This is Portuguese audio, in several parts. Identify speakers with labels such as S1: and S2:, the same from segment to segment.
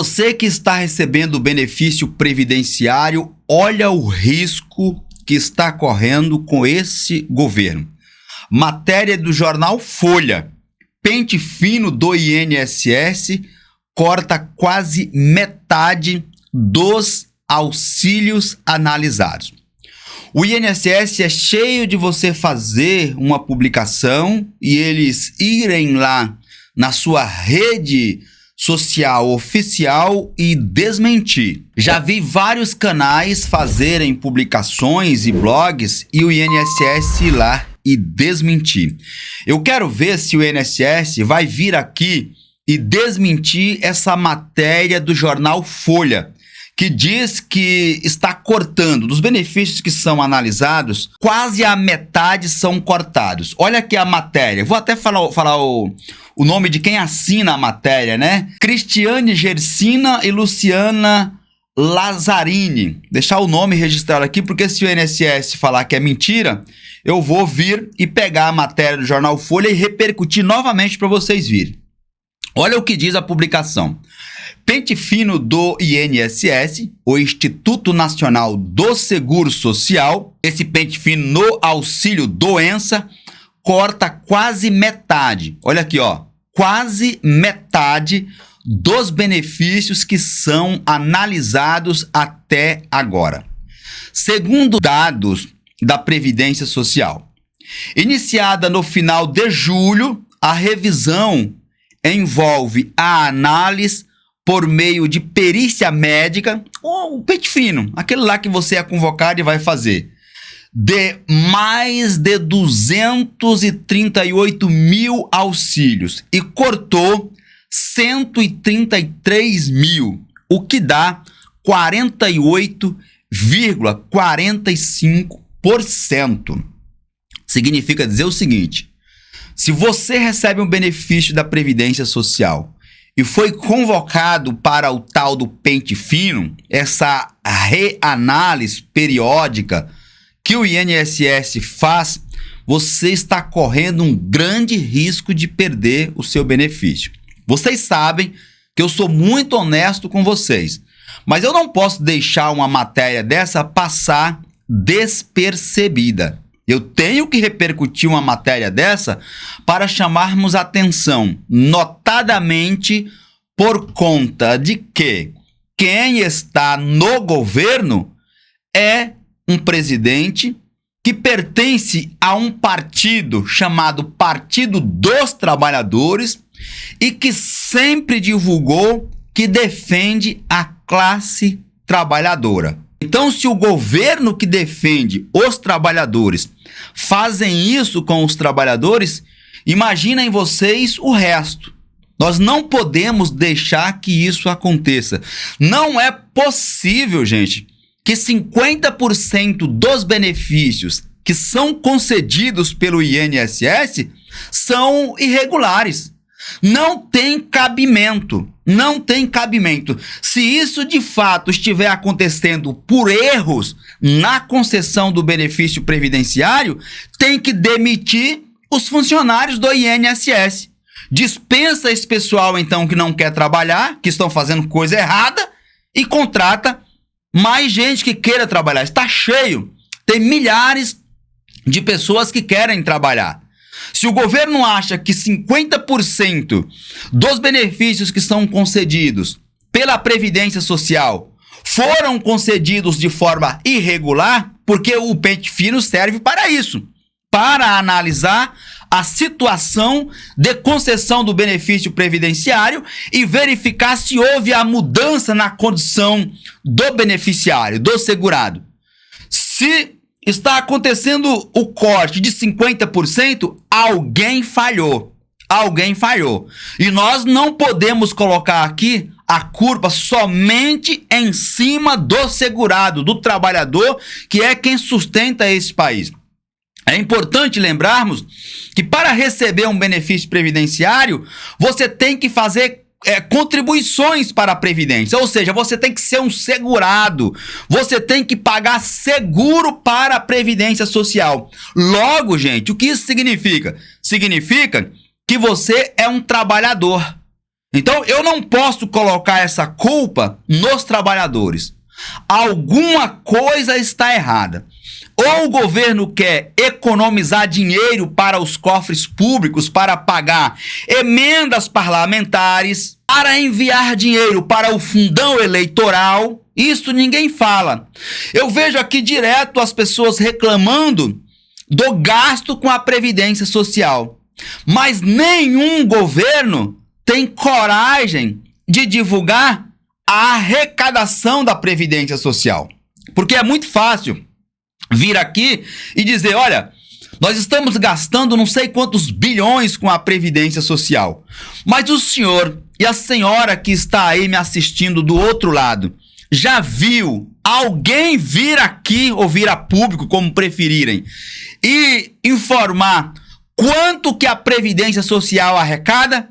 S1: Você que está recebendo o benefício previdenciário, olha o risco que está correndo com esse governo. Matéria do jornal Folha. Pente fino do INSS corta quase metade dos auxílios analisados. O INSS é cheio de você fazer uma publicação e eles irem lá na sua rede social oficial e desmentir. Já vi vários canais fazerem publicações e blogs e o INSS ir lá e desmentir. Eu quero ver se o INSS vai vir aqui e desmentir essa matéria do jornal Folha, que diz que está cortando dos benefícios que são analisados, quase a metade são cortados. Olha aqui a matéria. Vou até falar o nome de quem assina a matéria, né? Cristiane Gersina e Luciana Lazzarini. Deixar o nome registrado aqui, porque se o INSS falar que é mentira, eu vou vir e pegar a matéria do jornal Folha e repercutir novamente para vocês virem. Olha o que diz a publicação. Pente fino do INSS, o Instituto Nacional do Seguro Social, esse pente fino no auxílio doença, corta quase metade. Olha aqui, ó, quase metade dos benefícios que são analisados até agora. Segundo dados da Previdência Social, iniciada no final de julho, a revisão envolve a análise por meio de perícia médica, ou o pente fino, aquele lá que você é convocado e vai fazer, de mais de 238 mil auxílios e cortou 133 mil, o que dá 48,45%. Significa dizer o seguinte: se você recebe um benefício da Previdência Social e foi convocado para o tal do pente fino, essa reanálise periódica que o INSS faz, você está correndo um grande risco de perder o seu benefício. Vocês sabem que eu sou muito honesto com vocês, mas eu não posso deixar uma matéria dessa passar despercebida. Eu tenho que repercutir uma matéria dessa para chamarmos atenção, notadamente por conta de que quem está no governo é um presidente que pertence a um partido chamado Partido dos Trabalhadores e que sempre divulgou que defende a classe trabalhadora. Então, se o governo que defende os trabalhadores fazem isso com os trabalhadores, imaginem vocês o resto. Nós não podemos deixar que isso aconteça. Não é possível, gente, que 50% dos benefícios que são concedidos pelo INSS são irregulares. Não tem cabimento. Não tem cabimento. Se isso de fato estiver acontecendo por erros na concessão do benefício previdenciário, tem que demitir os funcionários do INSS. Dispensa esse pessoal, então, que não quer trabalhar, que estão fazendo coisa errada, e contrata mais gente que queira trabalhar. Está cheio. Tem milhares de pessoas que querem trabalhar. Se o governo acha que 50% dos benefícios que são concedidos pela Previdência Social foram concedidos de forma irregular, porque o pente fino serve para isso, para analisar a situação de concessão do benefício previdenciário e verificar se houve a mudança na condição do beneficiário, do segurado. Se está acontecendo o corte de 50%, alguém falhou. Alguém falhou. E nós não podemos colocar aqui a culpa somente em cima do segurado, do trabalhador, que é quem sustenta esse país. É importante lembrarmos que para receber um benefício previdenciário, você tem que fazer contribuições para a Previdência, ou seja, você tem que ser um segurado, você tem que pagar seguro para a Previdência Social. Logo, gente, o que isso significa? Significa que você é um trabalhador. Então, eu não posso colocar essa culpa nos trabalhadores. Alguma coisa está errada. Ou o governo quer economizar dinheiro para os cofres públicos, para pagar emendas parlamentares, para enviar dinheiro para o fundão eleitoral. Isso ninguém fala. Eu vejo aqui direto as pessoas reclamando do gasto com a Previdência Social. Mas nenhum governo tem coragem de divulgar a arrecadação da Previdência Social. Porque é muito fácil vir aqui e dizer, olha, nós estamos gastando não sei quantos bilhões com a Previdência Social. Mas o senhor e a senhora que está aí me assistindo do outro lado, já viu alguém vir aqui ou vir a público, como preferirem, e informar quanto que a Previdência Social arrecada?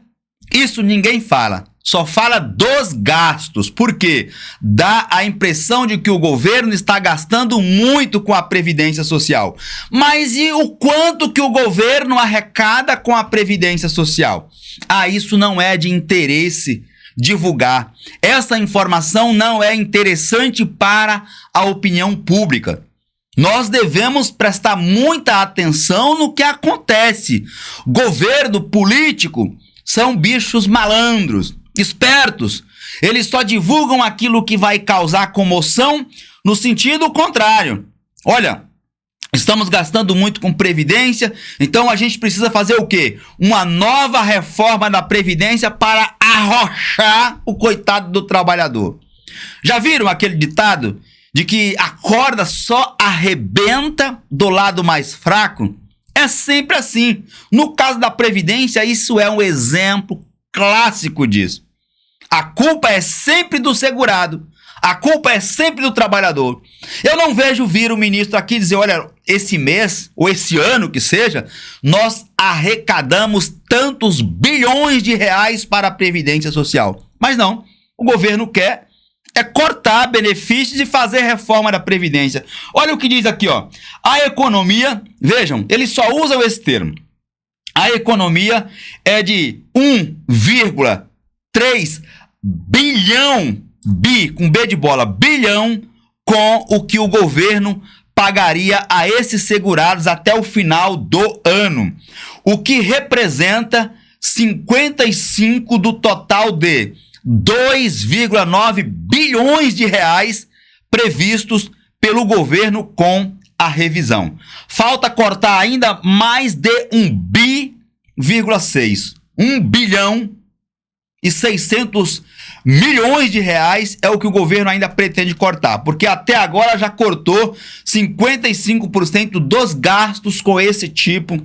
S1: Isso ninguém fala. Só fala dos gastos, porque dá a impressão de que o governo está gastando muito com a Previdência Social. Mas e o quanto que o governo arrecada com a Previdência Social? Isso não é de interesse divulgar. Essa informação não é interessante para a opinião pública. Nós devemos prestar muita atenção no que acontece. Governo político são bichos malandros, espertos. Eles só divulgam aquilo que vai causar comoção no sentido contrário. Olha, estamos gastando muito com Previdência, então a gente precisa fazer o quê? Uma nova reforma da Previdência para arrochar o coitado do trabalhador. Já viram aquele ditado de que a corda só arrebenta do lado mais fraco? É sempre assim. No caso da Previdência, isso é um exemplo clássico disso. A culpa é sempre do segurado. A culpa é sempre do trabalhador. Eu não vejo vir o ministro aqui dizer, olha, esse mês, ou esse ano que seja, nós arrecadamos tantos bilhões de reais para a Previdência Social. Mas não, o governo quer cortar benefícios e fazer reforma da Previdência. Olha o que diz aqui, ó. A economia, vejam, eles só usam esse termo. A economia é de 1,3 bilhão, com B de bola, bilhão, com o que o governo pagaria a esses segurados até o final do ano. O que representa 55% do total de 2,9 bilhões de reais previstos pelo governo com a revisão. Falta cortar ainda mais de 1,6 bilhão e 600 milhões de reais é o que o governo ainda pretende cortar, porque até agora já cortou 55% dos gastos com esse tipo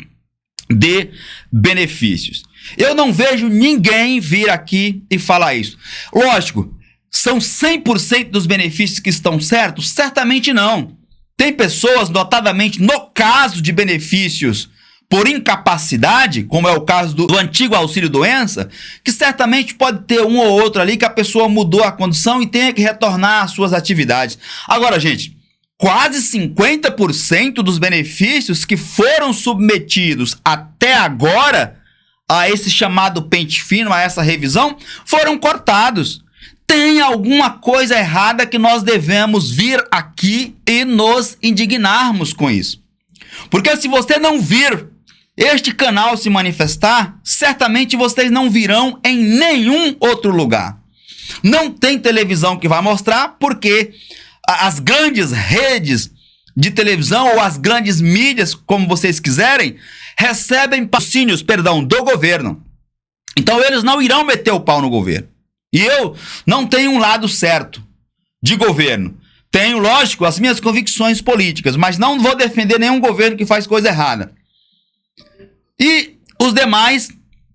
S1: de benefícios. Eu não vejo ninguém vir aqui e falar isso. Lógico, são 100% dos benefícios que estão certos? Certamente não. Tem pessoas, notadamente no caso de benefícios por incapacidade, como é o caso do antigo auxílio-doença, que certamente pode ter um ou outro ali que a pessoa mudou a condição e tenha que retornar às suas atividades. Agora, gente, quase 50% dos benefícios que foram submetidos até agora a esse chamado pente fino, a essa revisão, foram cortados. Tem alguma coisa errada que nós devemos vir aqui e nos indignarmos com isso. Porque se você não vir este canal se manifestar, certamente vocês não virão em nenhum outro lugar. Não tem televisão que vai mostrar, porque as grandes redes de televisão ou as grandes mídias, como vocês quiserem, recebem patrocínios, do governo. Então eles não irão meter o pau no governo. E eu não tenho um lado certo de governo. Tenho, lógico, as minhas convicções políticas, mas não vou defender nenhum governo que faz coisa errada. E os demais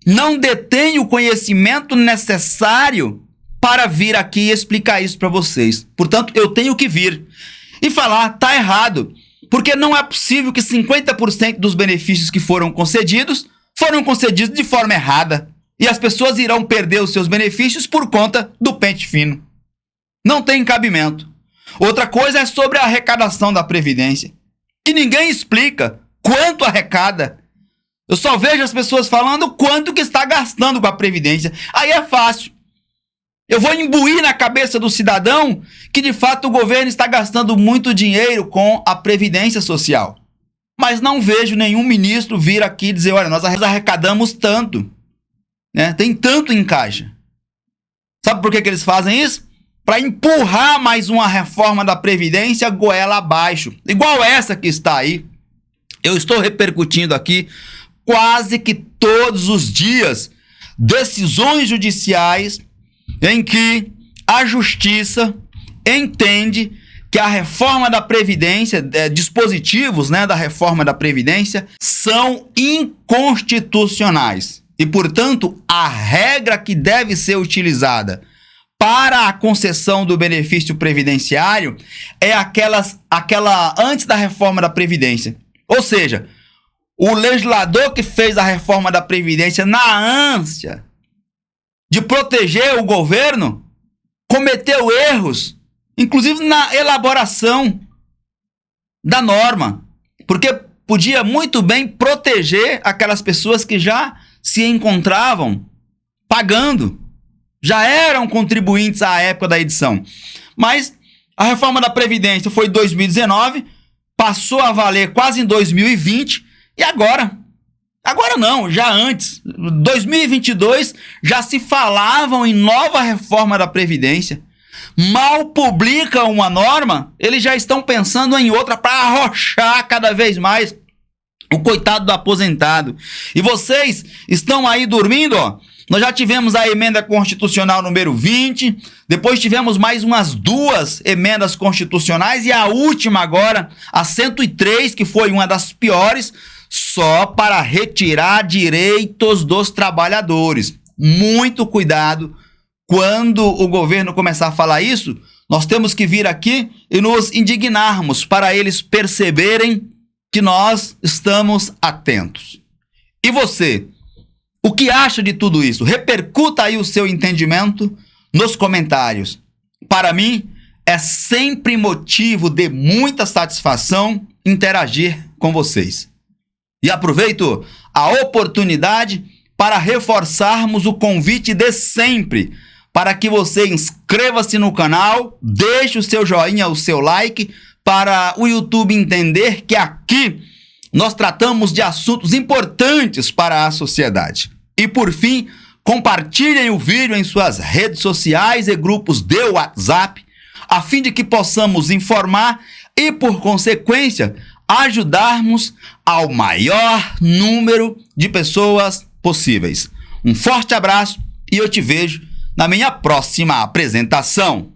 S1: não detêm o conhecimento necessário para vir aqui e explicar isso para vocês. Portanto, eu tenho que vir e falar, tá errado. Porque não é possível que 50% dos benefícios que foram concedidos de forma errada. E as pessoas irão perder os seus benefícios por conta do pente fino. Não tem cabimento. Outra coisa é sobre a arrecadação da Previdência, que ninguém explica quanto arrecada. Eu só vejo as pessoas falando quanto que está gastando com a Previdência. Aí é fácil. Eu vou imbuir na cabeça do cidadão que, de fato, o governo está gastando muito dinheiro com a Previdência Social. Mas não vejo nenhum ministro vir aqui dizer, olha, nós arrecadamos tanto, né? Tem tanto em caixa. Sabe por que eles fazem isso? Para empurrar mais uma reforma da Previdência goela abaixo. Igual essa que está aí. Eu estou repercutindo aqui quase que todos os dias decisões judiciais em que a justiça entende que a reforma da Previdência, dispositivos, né, da reforma da Previdência, são inconstitucionais. E, portanto, a regra que deve ser utilizada para a concessão do benefício previdenciário é aquela antes da reforma da Previdência. Ou seja, o legislador que fez a reforma da Previdência na ânsia de proteger o governo, cometeu erros, inclusive na elaboração da norma, porque podia muito bem proteger aquelas pessoas que já se encontravam pagando, já eram contribuintes à época da edição. Mas a reforma da Previdência foi em 2019, passou a valer quase em 2020, e agora não, já antes, 2022, já se falavam em nova reforma da Previdência. Mal publicam uma norma, eles já estão pensando em outra para arrochar cada vez mais o coitado do aposentado. E vocês estão aí dormindo, ó. Nós já tivemos a emenda constitucional número 20, depois tivemos mais umas 2 emendas constitucionais e a última agora, a 103, que foi uma das piores, só para retirar direitos dos trabalhadores. Muito cuidado quando o governo começar a falar isso. Nós temos que vir aqui e nos indignarmos para eles perceberem que nós estamos atentos. E você, o que acha de tudo isso? Repercuta aí o seu entendimento nos comentários. Para mim, é sempre motivo de muita satisfação interagir com vocês. E aproveito a oportunidade para reforçarmos o convite de sempre, para que você inscreva-se no canal, deixe o seu joinha, o seu like, para o YouTube entender que aqui nós tratamos de assuntos importantes para a sociedade. E por fim, compartilhem o vídeo em suas redes sociais e grupos de WhatsApp, a fim de que possamos informar e, por consequência, ajudarmos ao maior número de pessoas possíveis. Um forte abraço e eu te vejo na minha próxima apresentação.